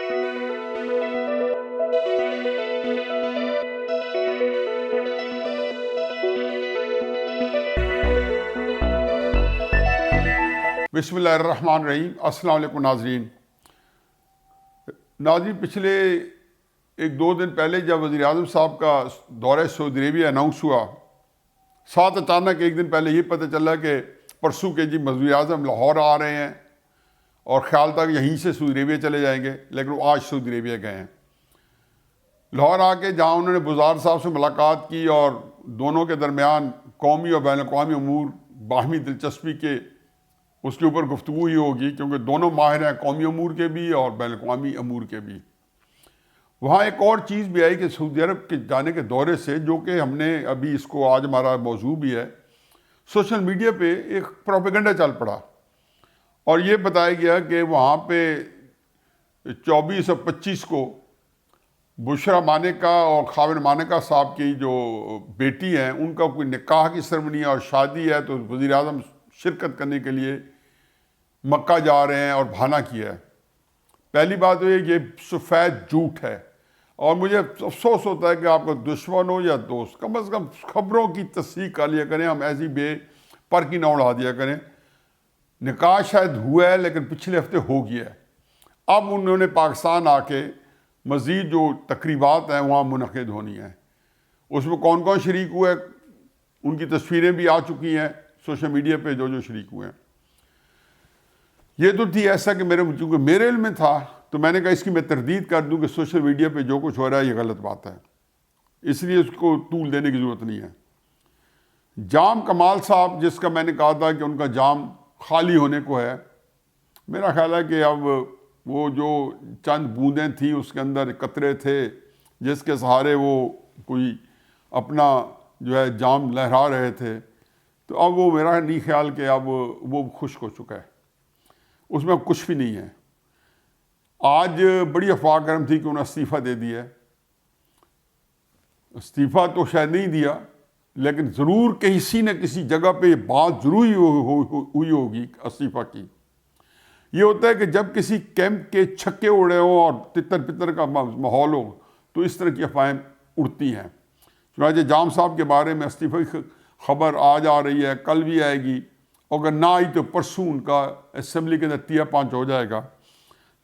بسم اللہ الرحمن الرحیم۔ السلام علیکم ناظرین۔ پچھلے ایک دو دن پہلے جب وزیر اعظم صاحب کا دورہ سعودی عربیہ اناؤنس ہوا، ساتھ اچانک ایک دن پہلے یہ پتہ چلا کہ پرسوں کے وزیر اعظم لاہور آ رہے ہیں، اور خیال تھا کہ یہیں سے سعودی عربیہ چلے جائیں گے، لیکن وہ آج سعودی عربیہ گئے ہیں۔ لاہور آ کے جہاں انہوں نے بزار صاحب سے ملاقات کی اور دونوں کے درمیان قومی اور بین الاقوامی امور باہمی دلچسپی کے اس کے اوپر گفتگو ہی ہوگی، کیونکہ دونوں ماہر ہیں، قومی امور کے بھی اور بین الاقوامی امور کے بھی۔ وہاں ایک اور چیز بھی آئی کہ سعودی عرب کے جانے کے دورے سے، جو کہ ہم نے ابھی اس کو آج ہمارا موضوع بھی ہے، سوشل میڈیا پہ ایک پروپیگنڈا چل پڑا، اور یہ بتایا گیا کہ وہاں پہ 24 اور 25 کو بشرا مانیکا اور خاوند مانیکا صاحب کی جو بیٹی ہیں، ان کا کوئی نکاح کی سرمنی اور شادی ہے، تو وزیر اعظم شرکت کرنے کے لیے مکہ جا رہے ہیں اور بہانہ کیا ہے۔ پہلی بات تو یہ سفید جھوٹ ہے، اور مجھے افسوس ہوتا ہے کہ آپ کا دشمن ہو یا دوست، کم از کم خبروں کی تصدیق کر لیا کریں، ہم ایسی بے پر کی نہ اڑا دیا کریں۔ نکاح شاید ہوا ہے لیکن پچھلے ہفتے ہو گیا ہے، اب انہوں نے پاکستان آ کے مزید جو تقریبات ہیں وہاں منعقد ہونی ہیں۔ اس میں کون کون شریک ہوئے، ان کی تصویریں بھی آ چکی ہیں سوشل میڈیا پہ، جو شریک ہوئے ہیں۔ یہ تو تھی ایسا کہ چونکہ میرے علم میں تھا، تو میں نے کہا اس کی میں تردید کر دوں کہ سوشل میڈیا پہ جو کچھ ہو رہا ہے یہ غلط بات ہے، اس لیے اس کو طول دینے کی ضرورت نہیں ہے۔ جام کمال صاحب، جس کا میں نے کہا تھا کہ ان کا جام خالی ہونے کو ہے، میرا خیال ہے کہ اب وہ جو چند بوندیں تھیں اس کے اندر قطرے تھے جس کے سہارے وہ کوئی اپنا جو ہے جام لہرا رہے تھے، تو اب وہ میرا نہیں خیال کہ اب وہ خشک ہو چکا ہے، اس میں کچھ بھی نہیں ہے۔ آج بڑی افواہ گرم تھی کہ انہوں نے استعفیٰ دے دیا ہے۔ استعفیٰ تو شاید نہیں دیا، لیکن ضرور کسی نہ کسی جگہ پہ یہ بات ضروری ہوئی ہوگی استعفیٰ کی۔ یہ ہوتا ہے کہ جب کسی کیمپ کے چھکے اڑے ہوں اور تتر پتر کا ماحول ہو تو اس طرح کی افواہیں اڑتی ہیں۔ چنانچہ جام صاحب کے بارے میں استعفیٰ کی خبر آج آ رہی ہے، کل بھی آئے گی، اگر نہ آئی تو پرسوں ان کا اسمبلی کے اندر تیا پانچ ہو جائے گا۔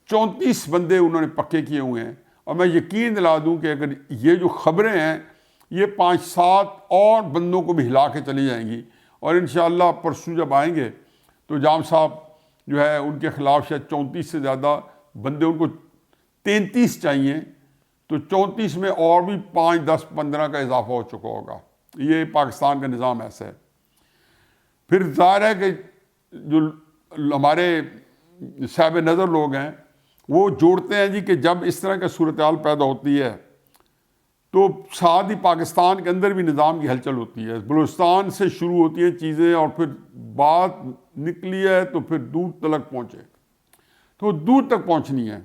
34 بندے انہوں نے پکے کیے ہوئے ہیں، اور میں یقین دلا دوں کہ اگر یہ جو خبریں ہیں یہ 5-7 اور بندوں کو بھی ہلا کے چلی جائیں گی، اور انشاءاللہ پرسوں جب آئیں گے تو جام صاحب جو ہے ان کے خلاف شاید 34 سے زیادہ بندے، ان کو 33 چاہیے، تو 34 میں اور بھی 5, 10, 15 کا اضافہ ہو چکا ہوگا۔ یہ پاکستان کا نظام ایسا ہے۔ پھر ظاہر ہے کہ جو ہمارے صاحب نظر لوگ ہیں وہ جوڑتے ہیں کہ جب اس طرح کا صورتحال پیدا ہوتی ہے تو ساتھ ہی پاکستان کے اندر بھی نظام کی ہلچل ہوتی ہے، بلوچستان سے شروع ہوتی ہیں چیزیں، اور پھر بات نکلی ہے تو پھر دور تلک پہنچے، تو دور تک پہنچنی ہے،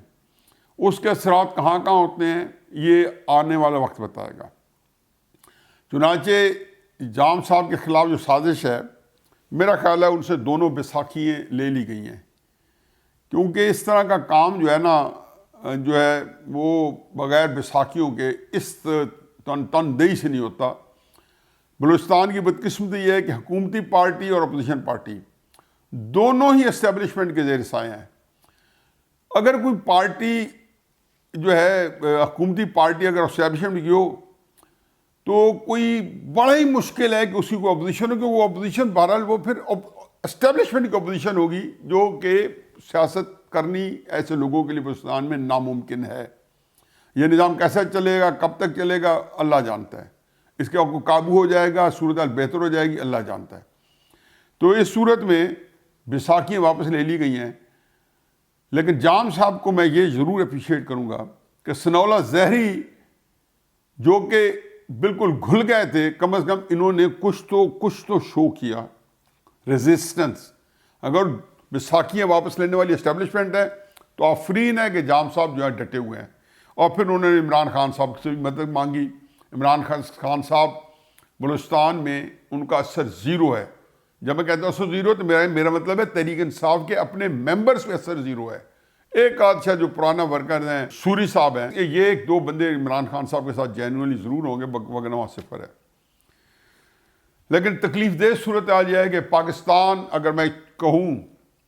اس کے اثرات کہاں کہاں ہوتے ہیں یہ آنے والا وقت بتائے گا۔ چنانچہ جام صاحب کے خلاف جو سازش ہے، میرا خیال ہے ان سے دونوں بیساکھیاں لے لی گئی ہیں، کیونکہ اس طرح کا کام جو ہے نا جو ہے وہ بغیر بیساکھیوں کے اس تندہی سے نہیں ہوتا۔ بلوچستان کی بدقسمتی یہ ہے کہ حکومتی پارٹی اور اپوزیشن پارٹی دونوں ہی اسٹیبلشمنٹ کے زیر سایہ ہیں۔ اگر کوئی پارٹی جو ہے حکومتی پارٹی اگر اسٹیبلشمنٹ کی ہو تو کوئی بڑا ہی مشکل ہے کہ اسی کو اپوزیشن ہو، کہ وہ اپوزیشن بہرحال وہ پھر اسٹیبلشمنٹ کی اپوزیشن ہوگی، جو کہ سیاست کرنی ایسے لوگوں کے لیے بلوچستان میں ناممکن ہے۔ یہ نظام کیسا چلے گا، کب تک چلے گا، اللہ جانتا ہے۔ اس کے کو قابو ہو جائے گا، صورتحال بہتر ہو جائے گی، اللہ جانتا ہے۔ تو اس صورت میں بیساکھیاں واپس لے لی گئی ہیں، لیکن جام صاحب کو میں یہ ضرور اپریشیٹ کروں گا کہ ثناءاللہ زہری جو کہ بالکل گھل گئے تھے، کم از کم انہوں نے کچھ تو شو کیا ریزسٹنس۔ اگر بیساکھیاں واپس لینے والی اسٹیبلشمنٹ ہے تو آفرین ہے کہ جام صاحب جو ہے ڈٹے ہوئے ہیں۔ اور پھر انہوں نے عمران خان صاحب سے بھی مدد مانگی۔ عمران خان صاحب بلوچستان میں ان کا اثر زیرو ہے۔ جب میں کہتا ہوں اثر زیرو تو میرا مطلب ہے تحریک انصاف کے اپنے ممبرز پہ اثر زیرو ہے۔ ایک آدھ جو پرانا ورکر ہیں سوری صاحب ہیں، یہ ایک دو بندے عمران خان صاحب کے ساتھ جینوئنلی ضرور ہوں گے، وگرنہ وہاں صفر ہے. لیکن تکلیف دہ صورتحال یہ ہے کہ پاکستان، اگر میں کہوں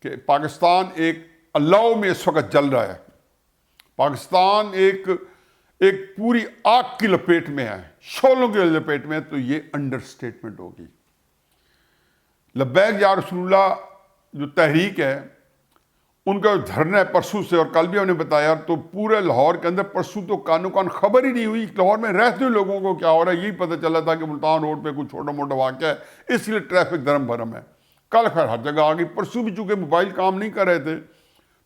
کہ پاکستان ایک اللہ میں اس وقت جل رہا ہے، پاکستان ایک پوری آگ کی لپیٹ میں ہے، شعلوں کی لپیٹ میں ہے، تو یہ انڈر سٹیٹمنٹ ہوگی. لبیک یا رسول اللہ جو تحریک ہے، ان کا دھرنا ہے پرسوں سے، اور کل بھی ہم نے بتایا، تو پورے لاہور کے اندر پرسوں تو کانوں کان خبر ہی نہیں ہوئی لاہور میں رہتے ہوئے لوگوں کو کیا ہو رہا ہے. یہی پتہ چلا تھا کہ ملتان روڈ پہ کچھ چھوٹا موٹا واقعہ ہے، اس لیے ٹریفک دھرم بھرم ہے. کل خیر ہر جگہ آ گئی. پرسوں بھی چونکہ موبائل کام نہیں کر رہے تھے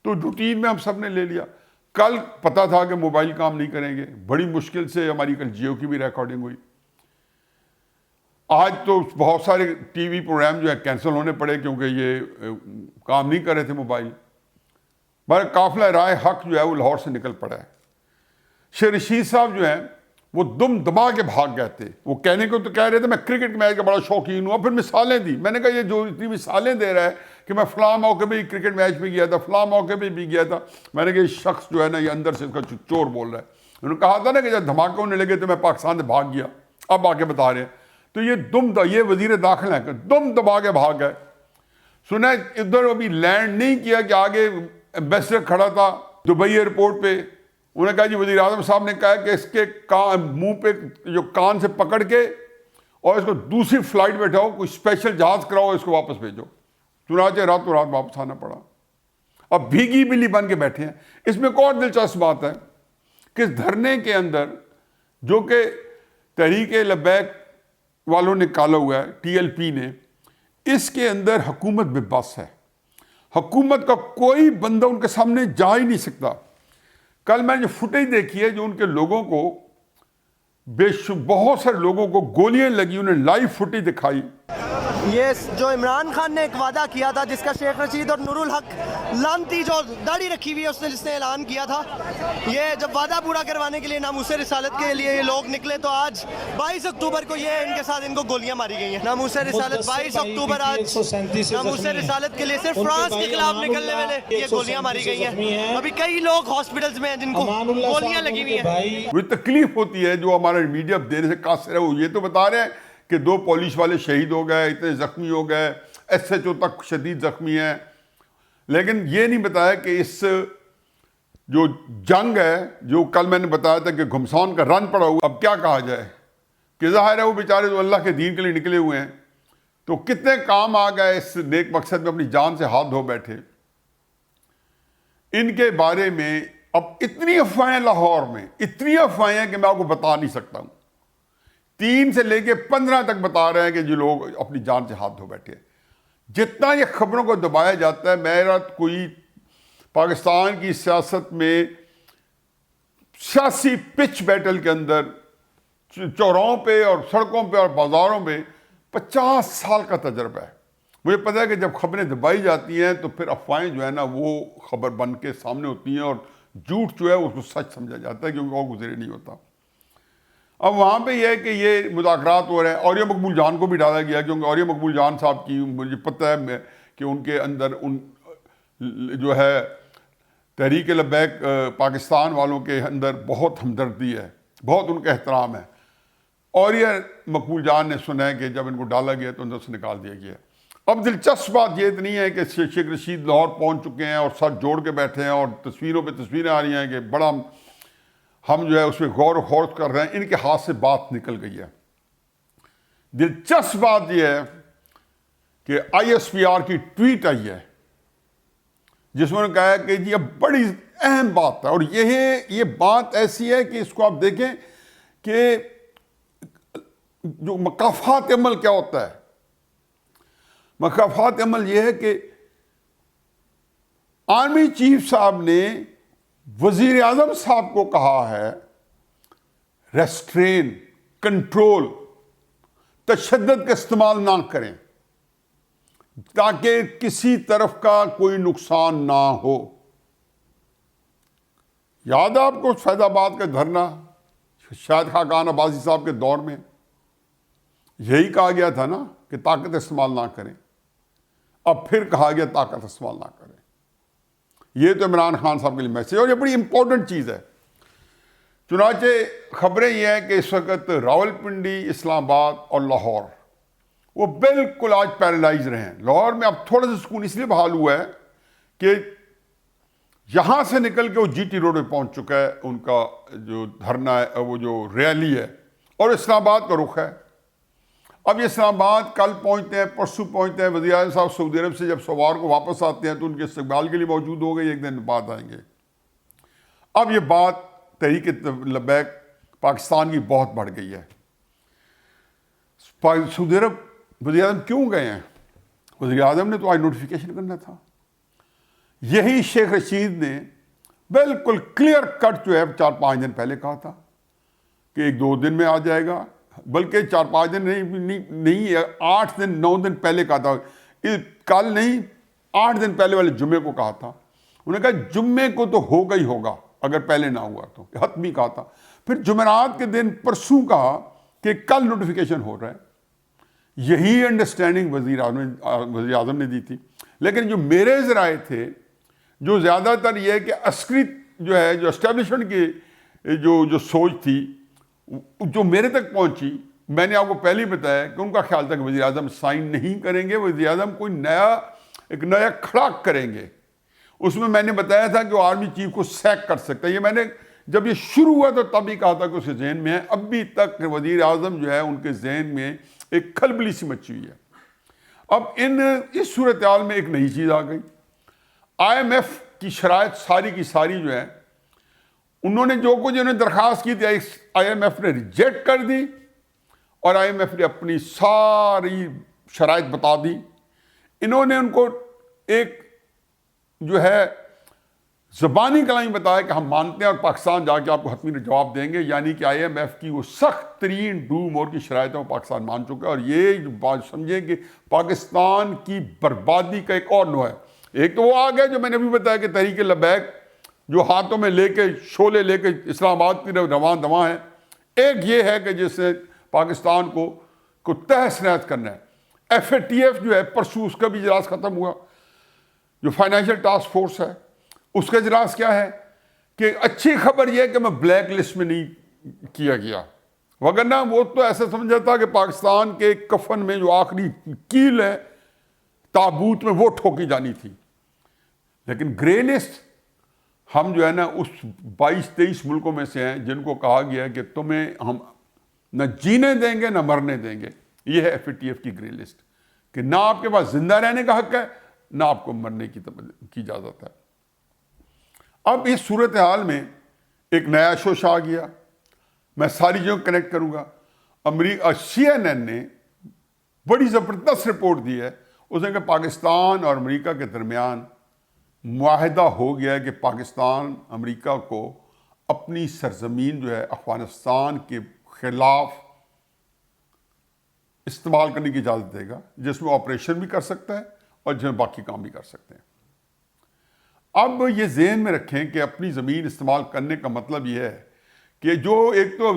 تو روٹین میں ہم سب نے لے لیا. کل پتہ تھا کہ موبائل کام نہیں کریں گے، بڑی مشکل سے ہماری کل جیو کی بھی ریکارڈنگ ہوئی. آج تو بہت سارے ٹی وی پروگرام جو ہے کینسل ہونے پڑے کیونکہ یہ کام نہیں کر رہے تھے موبائل. مگر قافلہ رائے حق جو ہے وہ لاہور سے نکل پڑا ہے. شیخ رشید صاحب جو ہیں وہ دم دبا کے بھاگ گئے تھے. وہ کہنے کو تو کہہ رہے تھے میں کرکٹ میچ کا بڑا شوقین ہوں، پھر مثالیں دی. میں نے کہا یہ جو اتنی مثالیں دے رہا ہے کہ میں فلاں موقع پہ کرکٹ میچ پہ گیا تھا، فلاں موقع پہ بھی گیا تھا. میں نے کہا یہ شخص جو ہے نا یہ اندر سے اس کا چور بول رہا ہے. انہوں نے کہا تھا نا کہ جب دھماکے ہونے لگے تو میں پاکستان سے بھاگ گیا، اب آ کے بتا رہے ہیں. تو یہ وزیر داخلہ ہے، دم دبا کے بھاگ گئے. سنا ادھر ابھی لینڈ نہیں کیا کہ آگے ایمبیسڈر کھڑا تھا دبئی ایئرپورٹ پہ. انہوں نے کہا جی وزیر اعظم صاحب نے کہا کہ اس کے منہ پہ جو کان سے پکڑ کے اور اس کو دوسری فلائٹ بیٹھاؤ، کوئی اسپیشل جہاز کراؤ، اس کو واپس بھیجو. چنانچہ راتوں رات واپس آنا پڑا. اب بھیگی بلی بن کے بیٹھے ہیں. اس میں ایک اور دلچسپ بات ہے کہ اس دھرنے کے اندر جو کہ تحریک لبیک والوں نے کالا ہوا ہے، ٹی ایل پی نے، اس کے اندر حکومت بے بس ہے. حکومت کا کوئی بندہ ان کے سامنے جا ہی نہیں سکتا. کل میں نے جو فوٹیج دیکھی ہے جو ان کے لوگوں کو بہت سارے لوگوں کو گولیاں لگی، انہیں لائیو فوٹیج دکھائی. یہ جو عمران خان نے ایک وعدہ کیا تھا جس کا شیخ رشید اور نور الحق لانتی جو داڑھی رکھی ہوئی ہے اس نے جس نے اعلان کیا تھا، یہ جب وعدہ پورا کروانے کے لیے ناموس رسالت کے لیے یہ لوگ نکلے تو آج 22 اکتوبر کو یہ ان کے ساتھ ان کو گولیاں ماری گئی ہیں. ناموس رسالت 22 اکتوبر آج ناموس رسالت کے لیے صرف فرانس کے خلاف نکلنے والے یہ گولیاں ماری گئی ہیں. ابھی کئی لوگ ہاسپٹلز میں ہیں جن کو گولیاں لگی ہوئی ہیں. وہ تکلیف ہوتی ہے جو ہمارا میڈیا دینے سے قاصر ہے. وہ یہ تو بتا رہے ہیں کہ 2 پولیس والے شہید ہو گئے، اتنے زخمی ہو گئے، ایس ایچ او تک شدید زخمی ہیں، لیکن یہ نہیں بتایا کہ اس جو جنگ ہے جو کل میں نے بتایا تھا کہ گھمسان کا رن پڑا ہوا، اب کیا کہا جائے کہ ظاہر ہے وہ بیچارے جو اللہ کے دین کے لیے نکلے ہوئے ہیں تو کتنے کام آ گئے اس نیک مقصد میں، اپنی جان سے ہاتھ دھو بیٹھے. ان کے بارے میں اب اتنی افواہیں لاہور میں، اتنی افواہیں ہیں کہ میں آپ کو بتا نہیں سکتا ہوں. 3 سے لے کے 15 تک بتا رہے ہیں کہ جو لوگ اپنی جان سے ہاتھ دھو بیٹھے. جتنا یہ خبروں کو دبایا جاتا ہے، میرا کوئی پاکستان کی سیاست میں سیاسی پچ بیٹل کے اندر چوراہوں پہ اور سڑکوں پہ اور بازاروں پہ 50 سال کا تجربہ ہے. مجھے پتہ ہے کہ جب خبریں دبائی جاتی ہیں تو پھر افواہیں جو ہے نا وہ خبر بن کے سامنے ہوتی ہیں اور جھوٹ جو ہے اس کو سچ سمجھا جاتا ہے کیونکہ وہ گزرے نہیں ہوتا. اب وہاں پہ یہ ہے کہ یہ مذاکرات ہو رہے ہیں. اوریہ مقبول جان کو بھی ڈالا گیا کیونکہ اوریہ مقبول جان صاحب کی مجھے پتہ ہے کہ ان کے اندر ان جو ہے تحریک لبیک پاکستان والوں کے اندر بہت ہمدردی ہے، بہت ان کا احترام ہے. اوریہ مقبول جان نے سنا ہے کہ جب ان کو ڈالا گیا تو اندر سے نکال دیا گیا. اب دلچسپ بات یہ اتنی ہے کہ شیخ رشید لاہور پہنچ چکے ہیں اور سر جوڑ کے بیٹھے ہیں اور تصویروں پہ تصویریں آ رہی ہیں کہ بڑا ہم جو ہے اس پہ غور و خوض کر رہے ہیں. ان کے ہاتھ سے بات نکل گئی ہے. دلچسپ بات یہ ہے کہ آئی ایس پی آر کی ٹویٹ آئی ہے جس میں نے کہا ہے کہ جی اب بڑی اہم بات ہے اور یہ بات ایسی ہے کہ اس کو آپ دیکھیں کہ جو مکافات عمل کیا ہوتا ہے. مکافات عمل یہ ہے کہ آرمی چیف صاحب نے وزیر اعظم صاحب کو کہا ہے ریسٹرین، کنٹرول، تشدد کا استعمال نہ کریں تاکہ کسی طرف کا کوئی نقصان نہ ہو. یاد ہے آپ کو فیض آباد کا دھرنا شاہد خاقان عباسی صاحب کے دور میں یہی کہا گیا تھا نا کہ طاقت استعمال نہ کریں. اب پھر کہا گیا طاقت استعمال نہ کریں. یہ تو عمران خان صاحب کے لیے میسج، اور یہ بڑی امپورٹنٹ چیز ہے۔ چنانچہ خبریں یہ ہیں کہ اس وقت راولپنڈی، اسلام آباد اور لاہور وہ بالکل آج پیرالائز رہے ہیں۔ لاہور میں اب تھوڑا سا سکون اس لیے بحال ہوا ہے کہ یہاں سے نکل کے وہ جی ٹی روڈ پہ پہنچ چکا ہے ان کا جو دھرنا ہے، وہ جو ریلی ہے، اور اسلام آباد کا رخ ہے۔ اب یہ اسلام آباد کل پہنچتے ہیں، پرسوں پہنچتے ہیں، وزیر اعظم صاحب سعودی عرب سے جب سوار کو واپس آتے ہیں تو ان کے استقبال کے لیے موجود ہو گئے، ایک دن بعد آئیں گے۔ اب یہ بات تحریک لبیک پاکستان کی بہت بڑھ گئی ہے۔ سعودی عرب وزیر اعظم کیوں گئے ہیں؟ وزیر اعظم نے تو آج نوٹیفیکیشن کرنا تھا۔ یہی شیخ رشید نے بالکل کلیئر کٹ جو ہے 4-5 دن پہلے کہا تھا کہ 1-2 دن میں آ جائے گا، بلکہ 4-5 دن نہیں 8 دن 9 دن پہلے کہا تھا، کل نہیں 8 دن پہلے والے جمعے کو کہا تھا۔ انہوں نے کہا جمعے کو تو ہوگا ہی ہوگا، اگر پہلے نہ ہوا تو حتمی کہا تھا۔ پھر جمعرات کے دن پرسوں کہا کہ کل نوٹیفیکیشن ہو رہا ہے۔ یہی انڈرسٹینڈنگ وزیر اعظم نے دی تھی، لیکن جو میرے ذرائع تھے جو زیادہ تر یہ ہے کہ عسکری جو ہے، جو اسٹیبلشمنٹ کی جو سوچ تھی جو میرے تک پہنچی، میں نے آپ کو پہلے ہی بتایا کہ ان کا خیال تھا کہ وزیر اعظم سائن نہیں کریں گے، وزیر اعظم کوئی ایک نیا کھڑا کریں گے۔ اس میں نے بتایا تھا کہ وہ آرمی چیف کو سیک کر سکتا ہے۔ یہ میں نے جب یہ شروع ہوا تو تب ہی کہا تھا کہ اس کے ذہن میں ہے، اب بھی تک وزیر اعظم جو ہے ان کے ذہن میں ایک کھلبلی سی مچی ہوئی ہے۔ اب اس صورتحال میں ایک نئی چیز آ گئی۔ آئی ایم ایف کی شرائط ساری کی ساری جو ہے، انہوں نے جو کچھ انہوں نے درخواست کی تھی آئی ایم ایف نے ریجیکٹ کر دی، اور آئی ایم ایف نے اپنی ساری شرائط بتا دی۔ انہوں نے ان کو ایک جو ہے زبانی کلامی بتایا کہ ہم مانتے ہیں اور پاکستان جا کے آپ کو حتمی جواب دیں گے، یعنی کہ آئی ایم ایف کی وہ سخت ترین ڈو مور کی شرائطوں پاکستان مان چکا ہے۔ اور یہ بات سمجھیں کہ پاکستان کی بربادی کا ایک اور نوع ہے۔ ایک تو وہ آ گیا جو میں نے ابھی بتایا کہ تحریک لبیک جو ہاتھوں میں لے کے شعلے لے کے اسلام آباد کی رواں دواں ہے، ایک یہ ہے کہ جس سے پاکستان کو تہس نہس کرنا ہے۔ ایف اے ٹی ایف جو ہے پرسوں اس کا بھی اجلاس ختم ہوا، جو فائنینشیل ٹاسک فورس ہے اس کا اجلاس کیا ہے کہ اچھی خبر یہ ہے کہ میں بلیک لسٹ میں نہیں کیا گیا، وگرنہ وہ تو ایسا سمجھا تھا کہ پاکستان کے کفن میں جو آخری کیل ہے تابوت میں وہ ٹھوکی جانی تھی۔ لیکن گرے لسٹ ہم جو ہے نا اس 22-23 ملکوں میں سے ہیں جن کو کہا گیا ہے کہ تمہیں ہم نہ جینے دیں گے نہ مرنے دیں گے۔ یہ ہے ایف اے ٹی ایف کی گرے لسٹ کہ نہ آپ کے پاس زندہ رہنے کا حق ہے نہ آپ کو مرنے کی اجازت ہے۔ اب اس صورتحال میں ایک نیا شوش آ گیا، میں ساری چیزوں کو کنیکٹ کروں گا۔ سی این این نے بڑی زبردست رپورٹ دی ہے، اس نے کہ پاکستان اور امریکہ کے درمیان معاہدہ ہو گیا ہے کہ پاکستان امریکہ کو اپنی سرزمین جو ہے افغانستان کے خلاف استعمال کرنے کی اجازت دے گا، جس میں آپریشن بھی کر سکتا ہے اور جس میں باقی کام بھی کر سکتے ہیں۔ اب یہ ذہن میں رکھیں کہ اپنی زمین استعمال کرنے کا مطلب یہ ہے کہ جو ایک تو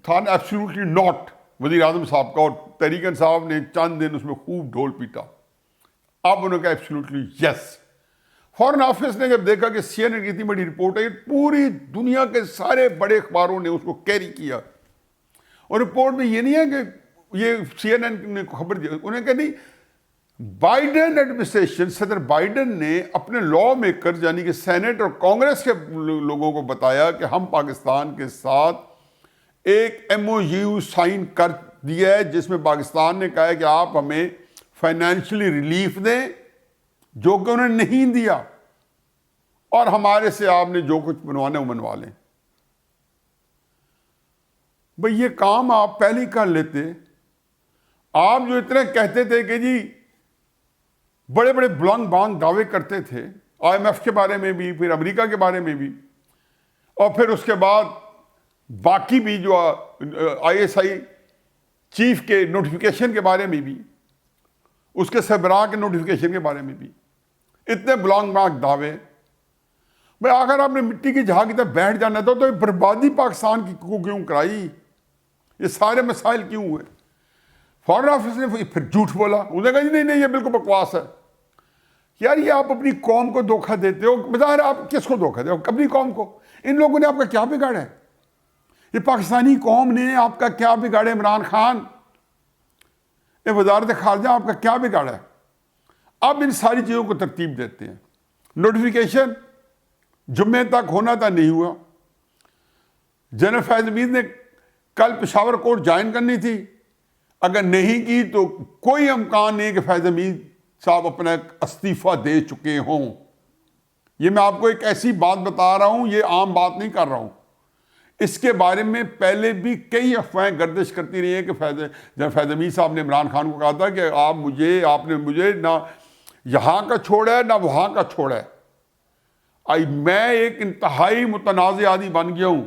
تھا ایبسلیوٹلی ناٹ وزیر اعظم صاحب کا، اور تحریک انصاف نے چند دن اس میں خوب ڈھول پیٹا، اب انہوں نے کہا ایبسلیوٹلی یس۔ فارن آفس نے جب دیکھا کہ سی این این کی اتنی بڑی رپورٹ ہے، پوری دنیا کے سارے بڑے اخباروں نے اس کو کیری کیا، اور رپورٹ میں یہ نہیں ہے کہ یہ سی این این نے خبر دی، انہوں نے کہا نہیں، بائیڈن ایڈمنسٹریشن، صدر بائیڈن نے اپنے لا میکر یعنی کہ سینٹ اور کانگریس کے لوگوں کو بتایا کہ ہم پاکستان کے ساتھ ایک ایم او یو سائن کر دیا ہے جس میں پاکستان نے کہا ہے کہ آپ ہمیں فائنینشلی ریلیف دیں، جو کہ انہوں نے نہیں دیا، اور ہمارے سے آپ نے جو کچھ بنوانا ہے وہ بنوا لیں۔ بھئی یہ کام آپ پہلے ہی کر لیتے۔ آپ جو اتنے کہتے تھے کہ جی بڑے بڑے بلنگ بانگ دعوے کرتے تھے آئی ایم ایف کے بارے میں بھی، پھر امریکہ کے بارے میں بھی، اور پھر اس کے بعد باقی بھی جو آئی ایس آئی چیف کے نوٹیفیکیشن کے بارے میں بھی، اس کے سربراہ کے نوٹیفیکیشن کے بارے میں بھی اتنے بلانگ بانگ دعوے۔ بھئی اگر آپ نے مٹی کی جھاگ کی طرح بیٹھ جانا تھا تو یہ بربادی پاکستان کی کو کیوں کرائی؟ یہ سارے مسائل کیوں ہوئے؟ فارن آفس نے پھر جھوٹ بولا، انہوں نے کہا نہیں نہیں یہ بالکل بکواس ہے۔ یار یہ آپ اپنی قوم کو دھوکہ دیتے ہو. بظاہر آپ کس کو دھوکہ دے ہو؟ اپنی قوم کو. ان لوگوں نے آپ کا کیا بگاڑا ہے؟ یہ پاکستانی قوم نے آپ کا کیا بگاڑا ہے؟ عمران خان، یہ وزارت خارجہ آپ کا کیا بگاڑا ہے؟ اب ان ساری چیزوں کو ترتیب دیتے ہیں. نوٹیفیکیشن جمعے تک ہونا تھا، نہیں ہوا. جنرل فیض حمید نے کل پشاور کورٹ جوائن کرنی تھی، اگر نہیں کی تو کوئی امکان نہیں کہ فیض حمید صاحب اپنا استعفیٰ دے چکے ہوں. یہ میں آپ کو ایک ایسی بات بتا رہا ہوں، یہ عام بات نہیں کر رہا ہوں. اس کے بارے میں پہلے بھی کئی افواہیں گردش کرتی رہی ہیں کہ جب فیض حمید صاحب نے عمران خان کو کہا تھا کہ آپ نے مجھے نہ یہاں کا چھوڑا ہے نہ وہاں کا چھوڑا ہے، میں ایک انتہائی متنازع آدمی بن گیا ہوں،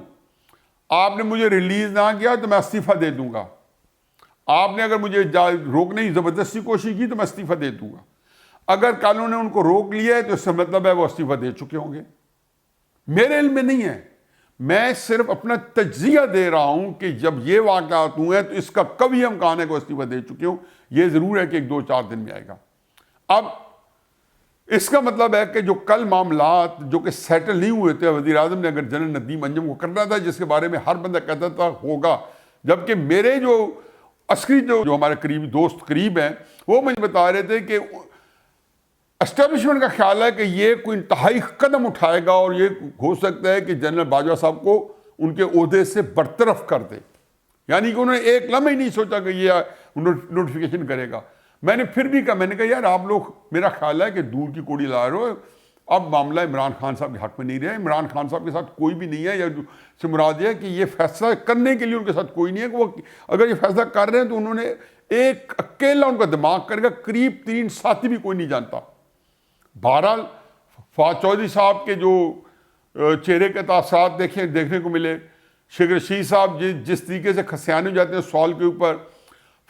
آپ نے مجھے ریلیز نہ کیا تو میں استعفیٰ دے دوں گا، آپ نے اگر مجھے روکنے کی زبردستی کوشش کی تو میں استعفیٰ دے دوں گا. اگر کل انہوں نے ان کو روک لیا ہے تو اس سے مطلب ہے وہ استعفیٰ دے چکے ہوں گے. میرے علم میں نہیں ہے، میں صرف اپنا تجزیہ دے رہا ہوں کہ جب یہ واقعات ہوئے ہیں تو اس کا کبھی امکان ہے کہ وہ استعفیٰ دے چکے ہوں. یہ ضرور ہے کہ 1-2-4 دن میں آئے گا. اب اس کا مطلب ہے کہ جو کل معاملات جو کہ سیٹل نہیں ہوئے تھے، وزیر اعظم نے اگر جنرل ندیم انجم کو کرنا تھا جس کے بارے میں ہر بندہ کہتا تھا ہوگا، جبکہ میرے جو عسکری جو ہمارے قریبی دوست قریب ہیں وہ مجھے بتا رہے تھے کہ اسٹیبلشمنٹ کا خیال ہے کہ یہ کوئی انتہائی قدم اٹھائے گا اور یہ ہو سکتا ہے کہ جنرل باجوہ صاحب کو ان کے عہدے سے برطرف کر دے. یعنی کہ انہوں نے ایک لمحہ ہی نہیں سوچا کہ یہ نوٹیفیکیشن کرے گا. میں نے پھر بھی کہا، میں نے کہا یار آپ لوگ میرا خیال ہے کہ دور کی کوڑی لا رہے ہو. اب معاملہ عمران خان صاحب کے حق میں نہیں رہا. عمران خان صاحب کے ساتھ کوئی بھی نہیں ہے، یا سے مراد یہ ہے کہ یہ فیصلہ کرنے کے لیے ان کے ساتھ کوئی نہیں ہے کہ وہ اگر یہ فیصلہ کر رہے ہیں تو انہوں نے ایک اکیلا ان کا دماغ کرے گا، قریب 3 ساتھی بھی کوئی نہیں جانتا. بہرحال فواد چودھری صاحب کے جو چہرے کے تاثرات دیکھنے کو ملے، شیخ رشید صاحب جس طریقے سے کھسیانے ہو جاتے ہیں سوال کے اوپر.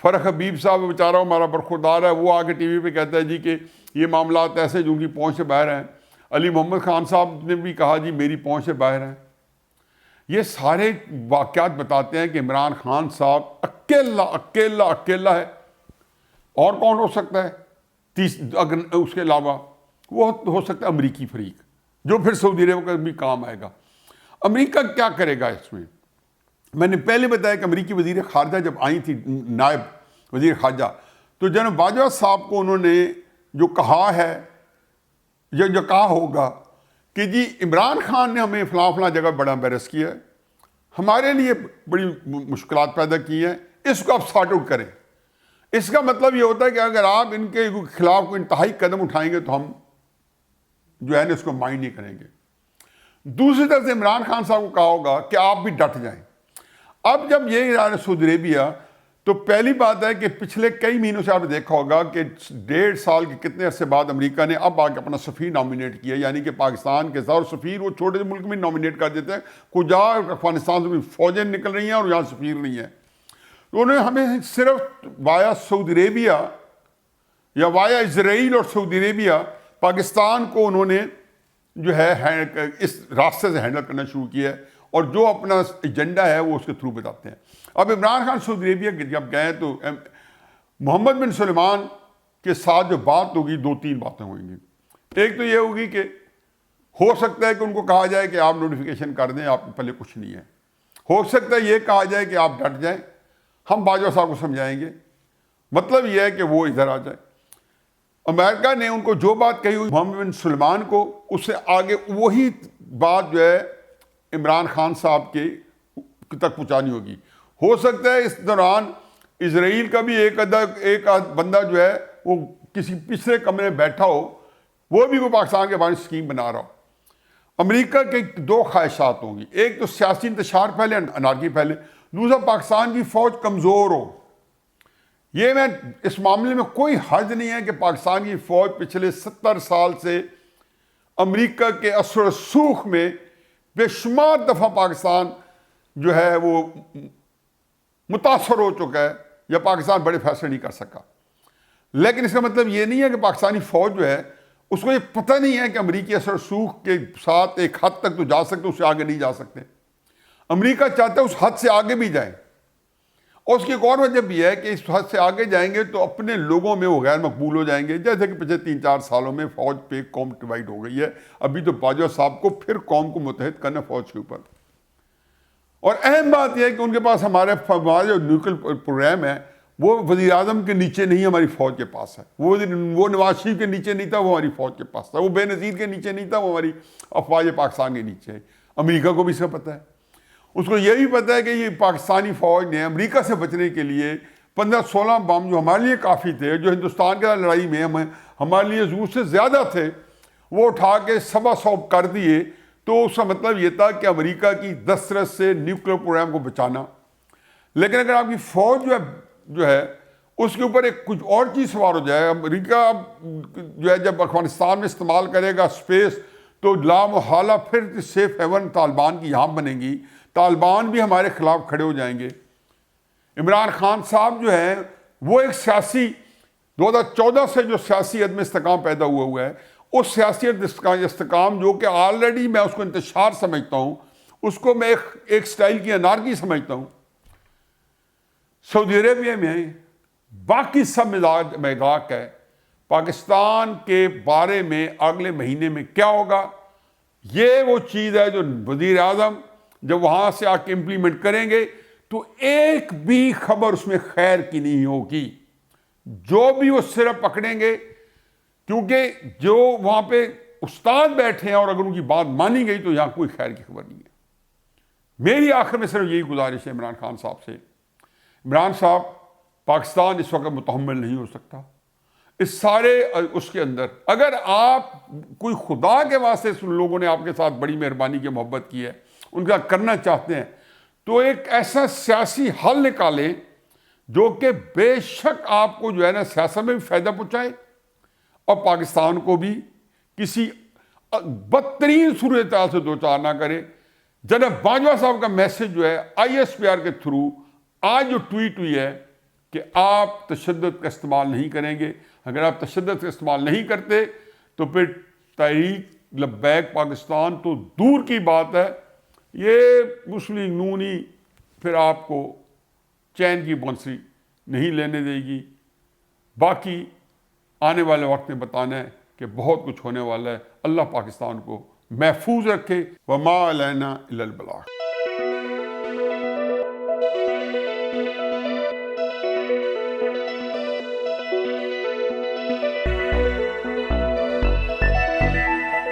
فرق حبیب صاحب بیچارہ ہمارا برخوردار ہے، وہ آگے ٹی وی پہ کہتا ہے جی کہ یہ معاملات ایسے جو ان کی پہنچ سے باہر ہیں. علی محمد خان صاحب نے بھی کہا جی میری پہنچ سے باہر ہیں. یہ سارے واقعات بتاتے ہیں کہ عمران خان صاحب اکیلا ہے. اور کون ہو سکتا ہے؟ اگر اس کے علاوہ وہ ہو سکتا ہے امریکی فریق، جو پھر سعودی عرب کا بھی کام آئے گا. امریکہ کیا کرے گا اس میں؟ میں نے پہلے بتایا کہ امریکی وزیر خارجہ جب آئی تھی نائب وزیر خارجہ، تو جناب باجوہ صاحب کو انہوں نے جو کہا ہے یا جو کہا ہوگا کہ جی عمران خان نے ہمیں فلاں جگہ بڑا امبیرس کیا ہے، ہمارے لیے بڑی مشکلات پیدا کی ہیں، اس کو آپ سارٹ آؤٹ کریں. اس کا مطلب یہ ہوتا ہے کہ اگر آپ ان کے خلاف کوئی انتہائی قدم اٹھائیں گے تو ہم جو ہے نا اس کو مائنڈ نہیں کریں گے. دوسری طرف سے عمران خان صاحب کو کہا ہوگا کہ آپ بھی ڈٹ جائیں. اب جب یہ ادارہ سعودی عربیہ، تو پہلی بات ہے کہ پچھلے کئی مہینوں سے آپ نے دیکھا ہوگا کہ 1.5 سال کے کتنے عرصے بعد امریکہ نے اب آگے اپنا سفیر نامینیٹ کیا. یعنی کہ پاکستان کے ظاہر سفیر وہ چھوٹے سے ملک میں نامینیٹ کر دیتے ہیں. کجا افغانستان سے بھی فوجیں نکل رہی ہیں اور یہاں سفیر نہیں ہے. تو انہوں نے ہمیں صرف وایا سعودی عربیہ یا وایا اسرائیل اور سعودی عربیہ پاکستان کو انہوں نے جو ہے اس راستے سے ہینڈل کرنا شروع کیا ہے، اور جو اپنا ایجنڈا ہے وہ اس کے تھرو بتاتے ہیں. اب عمران خان سعودی عربیہ جب گئے تو محمد بن سلمان کے ساتھ جو بات ہوگی 2-3 باتیں ہوئیں گی. ایک تو یہ ہوگی کہ ہو سکتا ہے کہ ان کو کہا جائے کہ آپ نوٹیفیکیشن کر دیں، آپ کے پہلے کچھ نہیں ہے. ہو سکتا ہے یہ کہا جائے کہ آپ ڈٹ جائیں، ہم باجوہ صاحب کو سمجھائیں گے. مطلب یہ ہے کہ وہ ادھر آ جائے. امریکہ نے ان کو جو بات کہی ہوئی محمد بن سلمان کو، اس سے آگے وہی بات جو ہے عمران خان صاحب کے تک پہنچانی ہوگی. ہو سکتا ہے اس دوران اسرائیل کا بھی ایک بندہ جو ہے وہ کسی پچھلے کمرے میں بیٹھا ہو، وہ بھی کوئی پاکستان کے بارے میں اسکیم بنا رہا ہو. امریکہ کے 2 خواہشات ہوں گی. ایک تو سیاسی انتشار پھیلے، انارکی پھیلے. دوسرا پاکستان کی فوج کمزور ہو. یہ میں اس معاملے میں کوئی حرج نہیں ہے کہ پاکستان کی فوج پچھلے 70 سال سے امریکہ کے اثر و رسوخ میں بے شمار دفعہ پاکستان جو ہے وہ متاثر ہو چکا ہے، یا پاکستان بڑے فیصلے نہیں کر سکا. لیکن اس کا مطلب یہ نہیں ہے کہ پاکستانی فوج جو ہے اس کو یہ پتہ نہیں ہے کہ امریکی اثر و رسوخ کے ساتھ ایک حد تک تو جا سکتے، اس سے آگے نہیں جا سکتے. امریکہ چاہتا ہے اس حد سے آگے بھی جائیں، اور اس کی ایک اور وجہ بھی ہے کہ اس حد سے آگے جائیں گے تو اپنے لوگوں میں وہ غیر مقبول ہو جائیں گے، جیسے کہ پچھلے 3-4 سالوں میں فوج پہ قوم ڈیوائڈ ہو گئی ہے۔ ابھی تو باجوہ صاحب کو پھر قوم کو متحد کرنا فوج کے اوپر، اور اہم بات یہ ہے کہ ان کے پاس ہمارا جو نیوکل پروگرام ہے وہ وزیر اعظم کے نیچے نہیں ہماری فوج کے پاس ہے، وہ نواز شریف کے نیچے نہیں تھا، وہ ہماری فوج کے پاس تھا، وہ بے نظیر کے نیچے نہیں تھا، وہ ہماری افواج پاکستان کے نیچے ہے۔ امریکہ کو بھی اس کا پتہ ہے، اس کو یہ بھی پتہ ہے کہ یہ پاکستانی فوج نے امریکہ سے بچنے کے لیے 15-16 بم جو ہمارے لیے کافی تھے، جو ہندوستان کے لڑائی میں ہمارے لیے ضرورت سے زیادہ تھے، وہ اٹھا کے 100 کر دیے۔ تو اس کا مطلب یہ تھا کہ امریکہ کی دسترس سے نیوکلیر پروگرام کو بچانا۔ لیکن اگر آپ کی فوج جو ہے اس کے اوپر ایک کچھ اور چیز سوار ہو جائے، امریکہ جو ہے جب افغانستان میں استعمال کرے گا اسپیس، تو لامحالہ پھر سیف ہیون طالبان کی یہاں بنے گی، طالبان بھی ہمارے خلاف کھڑے ہو جائیں گے۔ عمران خان صاحب جو ہیں وہ ایک سیاسی 2014 سے جو سیاسی عدم استحکام پیدا ہوا ہے، اس سیاسی استحکام جو کہ آلریڈی میں اس کو انتشار سمجھتا ہوں، اس کو میں ایک سٹائل کی انارکی سمجھتا ہوں۔ سعودی عربیہ میں باقی سب مذاق ہے، پاکستان کے بارے میں اگلے مہینے میں کیا ہوگا، یہ وہ چیز ہے جو وزیر اعظم جب وہاں سے آ کے امپلیمنٹ کریں گے تو ایک بھی خبر اس میں خیر کی نہیں ہوگی، جو بھی وہ صرف پکڑیں گے، کیونکہ جو وہاں پہ استاد بیٹھے ہیں اور اگر ان کی بات مانی گئی تو یہاں کوئی خیر کی خبر نہیں ہے۔ میری آخر میں صرف یہی گزارش ہے عمران خان صاحب سے، عمران صاحب پاکستان اس وقت متحمل نہیں ہو سکتا اس سارے اس کے اندر۔ اگر آپ کوئی خدا کے واسطے ان لوگوں نے آپ کے ساتھ بڑی مہربانی کی محبت کی ہے، ان کا کرنا چاہتے ہیں، تو ایک ایسا سیاسی حل نکالیں جو کہ بے شک آپ کو جو ہے نا سیاست میں بھی فائدہ پہنچائے اور پاکستان کو بھی کسی بدترین صورتحال سے دوچار نہ کرے۔ جناب باجوہ صاحب کا میسج جو ہے ISPR کے تھرو آج جو ٹویٹ ہوئی ہے کہ آپ تشدد کا استعمال نہیں کریں گے، اگر آپ تشدد کا استعمال نہیں کرتے تو پھر تحریک لبیک پاکستان تو دور کی بات ہے، یہ مسلم لیگ نون ہی پھر آپ کو چین کی بانسری نہیں لینے دے گی۔ باقی آنے والے وقت میں بتانا ہے کہ بہت کچھ ہونے والا ہے۔ اللہ پاکستان کو محفوظ رکھے، وما علینا الا البلاغ۔